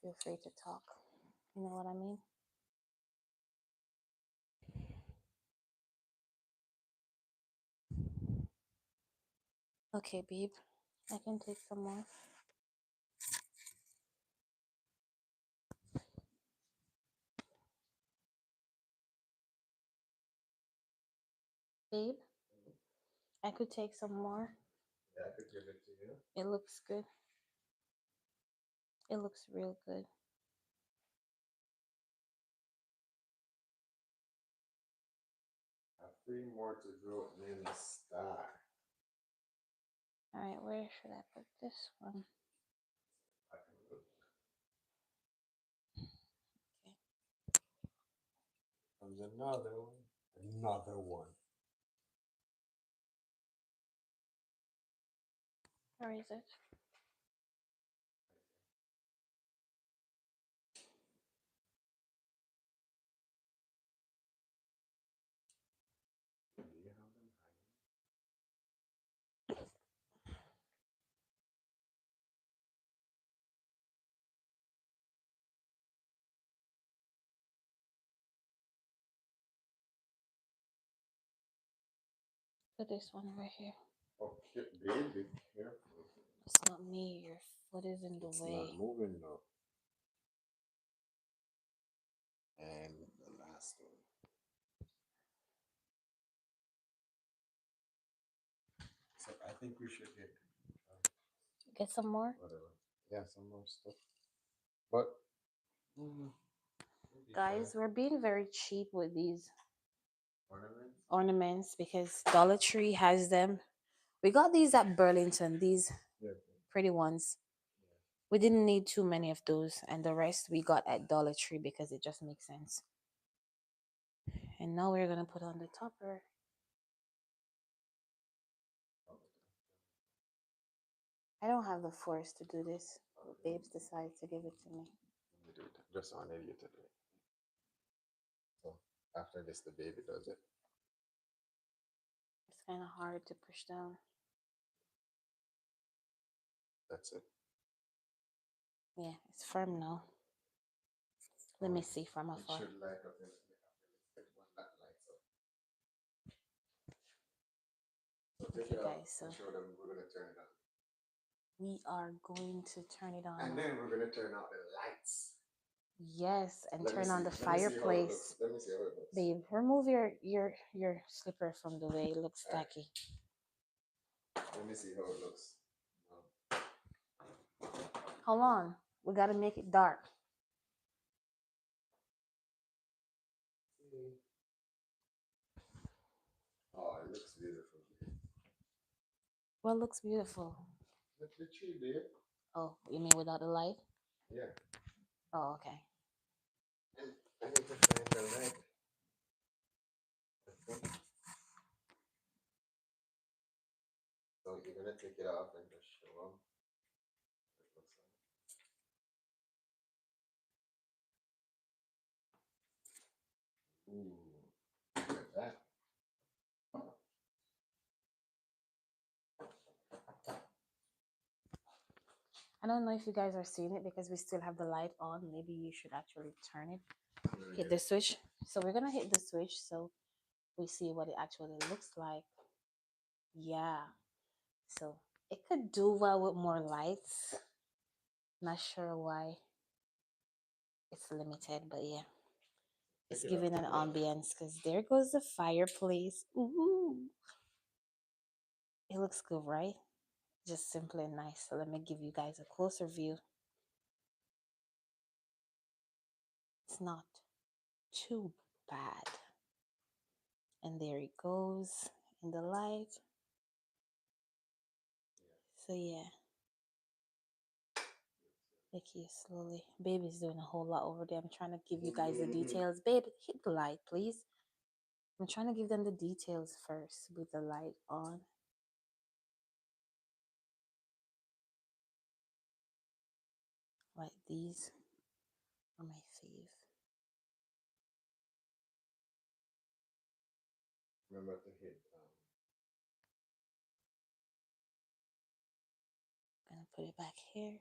feel free to talk. You know what I mean? Okay, babe. I can take some more. Babe, I could take some more. Yeah, I could give it to you. It looks good. It looks real good. I have 3 more to go and then the star. All right, where should I put this one? I can look. Okay. Comes another one. Another one. Where is it? Do you have them hanging? Put this one over here. Okay, baby, careful. It's not me. Your foot is in the It's way. not moving now. And the last one. So I think we should get Get some more? whatever. Yeah, some more stuff. But we'll be Guys, fine. we're being very cheap with these Ornaments. ornaments because Dollar Tree has them. We got these at Burlington, these Yeah. pretty ones. We didn't need too many of those, and the rest we got at Dollar Tree because it just makes sense. And now we're gonna put on the topper. I don't have the force to do this, but babes decided to give it to me. Let me do it. Just wanted you to do it. So after this, the baby does it. It's kind of hard to push down. That's it. Yeah, it's firm now. Let me see from It afar. should light up in the one that lights up. So take Okay, it out guys, so and show them we're gonna turn it on. we are going to turn it on. And then we're gonna turn out the lights. Yes, and Let me turn on see. the Let me see how it looks. fireplace. Let me see how it looks. Babe, remove your slipper from the way. It looks Alright. tacky. Let me see how it looks. Hold on. We gotta make it dark. Oh, it looks beautiful. What looks beautiful? Look at the tree, babe. Oh, you mean without the light? Yeah. Oh, okay. I need to find the light. Okay. So you're gonna take it off and just show them. It looks like. Ooh, look at that. I don't know if you guys are seeing it because we still have the light on. Maybe you should actually turn it. Hit the switch. So we're gonna hit the switch so we see what it actually looks like. Yeah. So it could do well with more lights. Not sure why it's limited, but yeah. It's Take it giving off. an ambience because there goes the fireplace. Ooh. It looks good, right? Just simply nice. So let me give you guys a closer view. It's not too bad. And there it goes in the light. So yeah. Look here slowly. Baby's doing a whole lot over there. I'm trying to give you guys the details. Babe, hit the light, please. I'm trying to give them the details first with the light on. Like these are my fave. Remember to hit. I'm gonna put it back here.